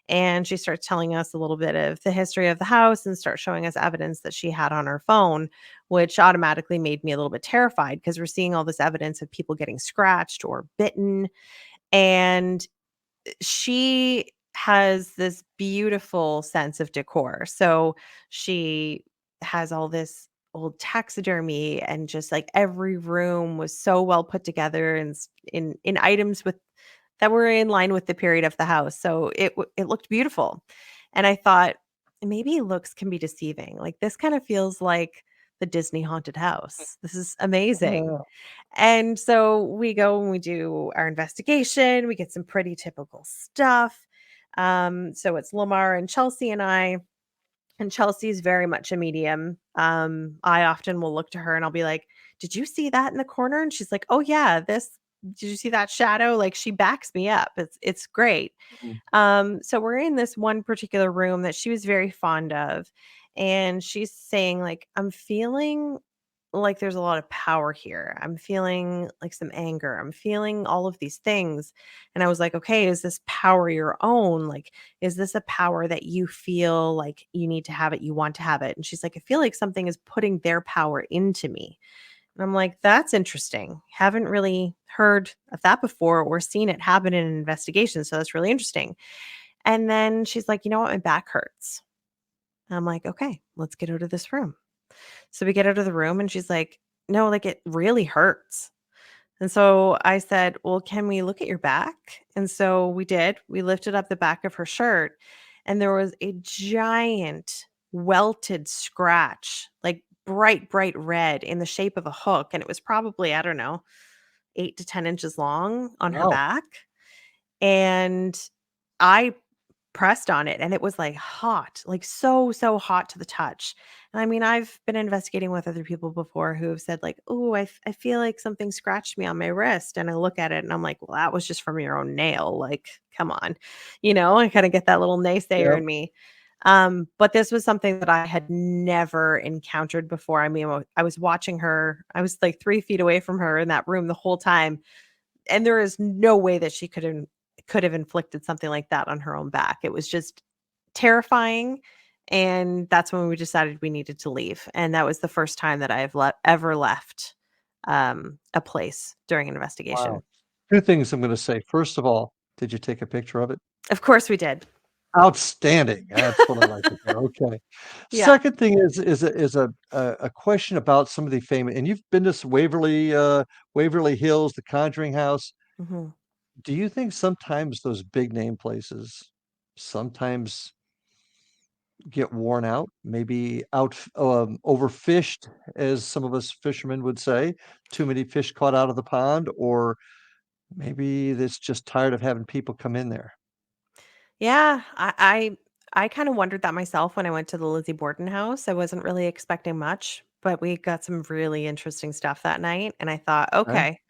And she starts telling us a little bit of the history of the house and starts showing us evidence that she had on her phone, which automatically made me a little bit terrified because we're seeing all this evidence of people getting scratched or bitten. And she has this beautiful sense of decor. So she has all this old taxidermy, and just like every room was so well put together, and in items with that were in line with the period of the house. So it looked beautiful. And I thought, maybe looks can be deceiving. Like, this kind of feels like the Disney haunted house. This is amazing. Yeah. And so we go and we do our investigation. We get some pretty typical stuff. So it's Lamar and Chelsea and I, and Chelsea's very much a medium. I often will look to her and I'll be like, "Did you see that in the corner?" And she's like, "Oh yeah, this. Did you see that shadow?" Like, she backs me up. It's great. Mhm. So we're in this one particular room that she was very fond of, and she's saying like, "I'm feeling like there's a lot of power here. I'm feeling like some anger. I'm feeling all of these things." And I was like, "Okay, is this power your own? Like, is this a power that you feel like you need to have it, you want to have it?" And she's like, "I feel like something is putting their power into me." And I'm like, "That's interesting. Haven't really heard of that before or seen it happen in an investigation. So that's really interesting." And then she's like, "You know what? My back hurts." And I'm like, "Okay, let's get out of this room." So we get out of the room and she's like, "No, like, it really hurts." And so I said, "Well, can we look at your back?" And so we did. We lifted up the back of her shirt, and there was a giant welted scratch, like bright, bright red in the shape of a hook. And it was probably, I don't know, 8 to 10 inches long on her Wow. back. And I pressed on it, and it was like hot, like so, so hot to the touch. And I mean, I've been investigating with other people before who have said, like, "Oh, I feel like something scratched me on my wrist." And I look at it and I'm like, "Well, that was just from your own nail. Like, come on." I kind of get that little naysayer Yep. in me. But this was something that I had never encountered before. I mean, I was watching her, I was like 3 feet away from her in that room the whole time, and there is no way that she could have inflicted something like that on her own back. It was just terrifying, and that's when we decided we needed to leave. And that was the first time that I've ever left a place during an Wow. investigation. 2 things I'm gonna say. First of all, did you take a picture of it? Of course we did. Outstanding. That's what I like to hear. Okay. Yeah. Second thing is a question about some of the famous, and you've been to Waverly Hills, the Conjuring House. Mhm. Do you think sometimes those big name places sometimes get worn out, maybe overfished, as some of us fishermen would say, too many fish caught out of the pond, or maybe it's just tired of having people come in there? Yeah, I kind of wondered that myself when I went to the Lizzy Borden house. I wasn't really expecting much, but we got some really interesting stuff that night, and I thought, Okay. "Okay,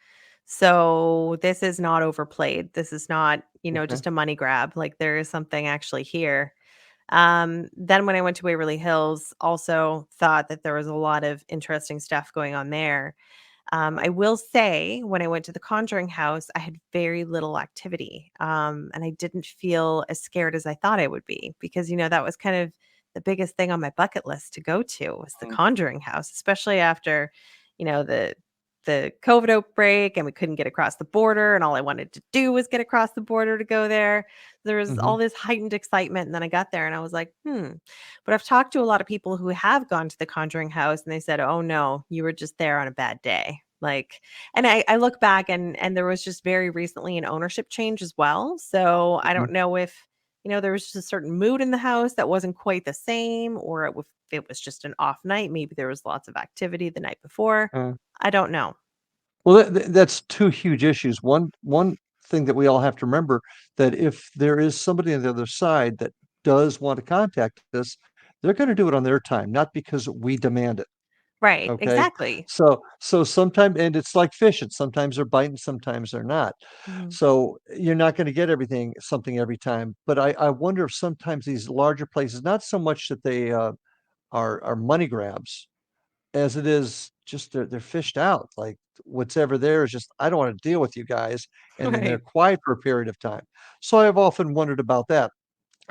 so this is not overplayed. This is not, Okay. just a money grab. Like, there is something actually here." Then when I went to Waverly Hills, also thought that there was a lot of interesting stuff going on there. I will say, when I went to the Conjuring House, I had very little activity, and I didn't feel as scared as I thought I would be, because that was kind of the biggest thing on my bucket list to go to, was the Mm. Conjuring House, especially after the COVID outbreak, and we couldn't get across the border, and all I wanted to do was get across the border to go there. There was all Mhm. this heightened excitement, and then I got there and I was like, But I've talked to a lot of people who have gone to the Conjuring House, and they said, "Oh no, you were just there on a bad day." Like, and I look back, and there was just very recently an ownership change as well. So I Mhm. don't know if, there was just a certain mood in the house that wasn't quite the same, or if it was just an off night. Maybe there was lots of activity the night before. Uh, I don't know. well, that's 2 huge issues. One thing that we all have to remember, that if there is somebody on the other side that does want to contact us, they're gonna do it on their time, not because we demand it. Right. Okay. Exactly. So sometimes, and it's like fishing, sometimes they're biting, sometimes they're not. Mhm. So you're not going to get something every time. But I wonder if sometimes these larger places, not so much that they are money grabs, as it is just they're fished out. Like, what's ever there is just, I don't want to deal with you guys, and then they're Right. quiet for a period of time. So I've often wondered about that,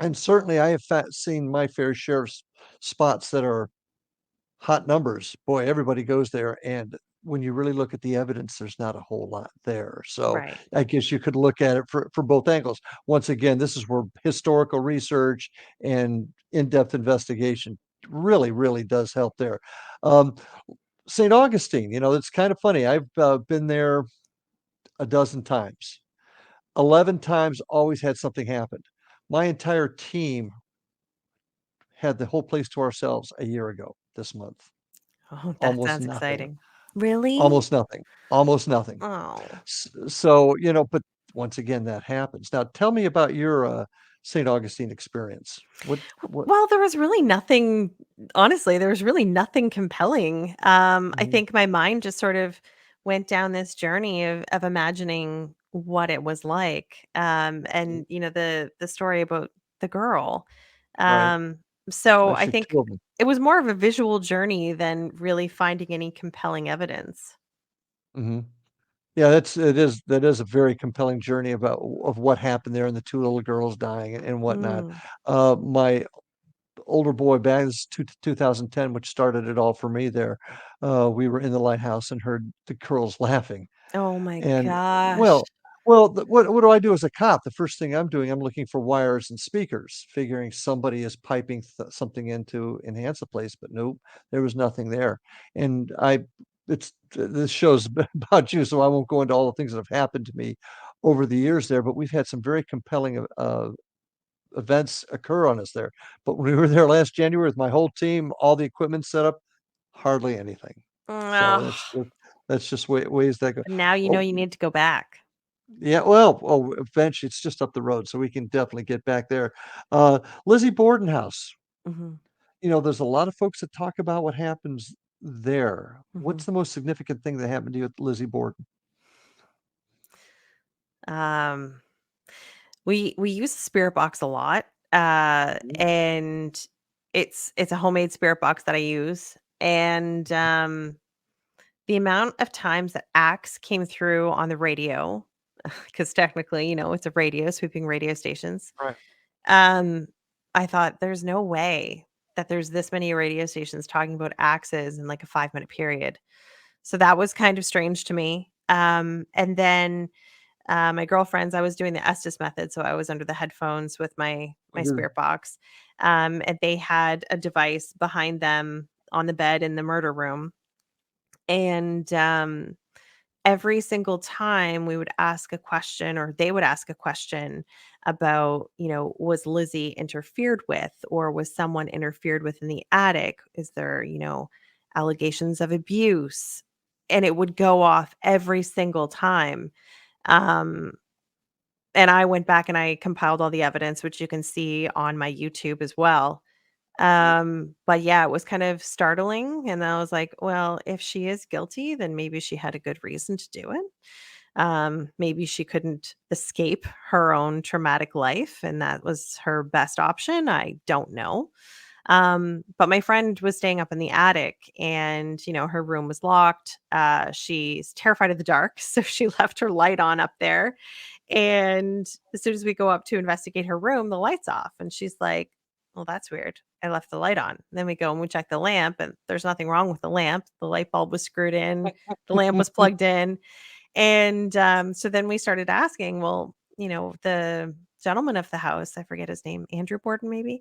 and certainly I have seen my fair share of spots that are hot numbers. Boy, everybody goes there, and when you really look at the evidence, there's not a whole lot there. So Right. I guess you could look at it for both angles. Once again, this is where historical research and in-depth investigation really, really does help there. Um, St. Augustine, it's kind of funny. I've been there a dozen times. 11 times, always had something happen. My entire team had the whole place to ourselves a year ago this month. Oh, that Almost sounds nothing. exciting. Really? Almost nothing. Almost nothing. Oh. So, but once again, that happens. Now, tell me about your St. Augustine experience. What? Well, there was really nothing, honestly, there was really nothing compelling. I Mhm. think my mind just sort of went down this journey of imagining what it was like. Mm, And the story about the girl. right. Um, so I Actually, think two of them. it was more of a visual journey than really finding any compelling evidence. Hmm. Yeah, that is a very compelling journey of what happened there and the two little girls dying and whatnot. Mm. My older boy back, this is 2010, which started it all for me there. We were in the lighthouse and heard the girls laughing. Oh my And gosh. well, what do I do as a cop? The first thing I'm doing, I'm looking for wires and speakers, figuring somebody is piping something in to enhance the place, but nope, there was nothing there. And this show's about you, so I won't go into all the things that have happened to me over the years there, but we've had some very compelling events occur on us there. But when we were there last January with my whole team, all the equipment set up, hardly anything. So Ugh. that's just ways that go. But now you know Oh, you need to go back. yeah, well, eventually it's just up the road, so we can definitely get back there. Lizzy Borden House. Mhm, There's a lot of folks that talk about what happens there. mhm. What's the most significant thing that happened to you at Lizzy Borden? Um, we use the spirit box a lot, Mm. and it's a homemade spirit box that I use, and the amount of times that Axe came through on the radio, because technically, it's a radio, sweeping radio stations. Right. Um, I thought there's no way that there's this many radio stations talking about axes in like a 5-minute period. So that was kind of strange to me. And then my girlfriends, I was doing the Estes method, so I was under the headphones with my Mhm. spirit box, and they had a device behind them on the bed in the murder room, and every single time we would ask a question, or they would ask a question about, was Lizzie interfered with, or was someone interfered with in the attic? Is there, allegations of abuse? And it would go off every single time. Um, and I went back and I compiled all the evidence, which you can see on my YouTube as well. But yeah, it was kind of startling. And I was like, well, if she is guilty, then maybe she had a good reason to do it. Maybe she couldn't escape her own traumatic life, and that was her best option. I don't know. But my friend was staying up in the attic, and her room was locked. She's terrified of the dark, so she left her light on up there. And as soon as we go up to investigate her room, the light's off. And she's like, well, that's weird. I left the light on. Then we go and we check the lamp, and there's nothing wrong with the lamp. The light bulb was screwed in, the lamp was plugged in. And so then we started asking, well, the gentleman of the house, I forget his name, Andrew Borden, maybe.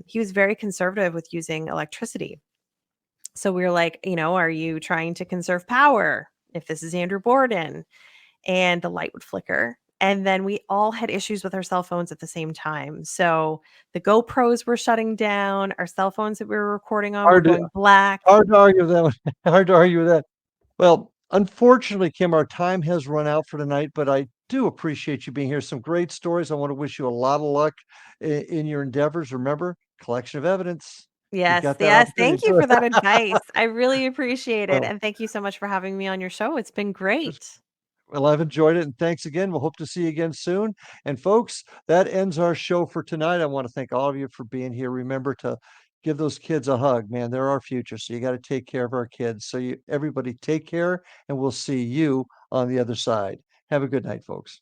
He was very conservative with using electricity. So we were like, are you trying to conserve power if this is Andrew Borden? And the light would flicker. And then we all had issues with our cell phones at the same time. So the GoPros were shutting down, our cell phones that we were recording on were Hard to going black. hard to argue with that one. Hard to argue with that. Well, unfortunately, Kim, our time has run out for tonight, but I do appreciate you being here. Some great stories. I want to wish you a lot of luck in your endeavors. Remember, collection of evidence. You've Yes, got that yes. opportunity Thank to you do for it. that advice. I really appreciate it. Well, And thank you so much for having me on your show. It's been great. well, I've enjoyed it, and thanks again. We'll hope to see you again soon. And folks, that ends our show for tonight. I want to thank all of you for being here. Remember to give those kids a hug, man. They're our future, so you got to take care of our kids. So everybody take care, and we'll see you on the other side. Have a good night, folks.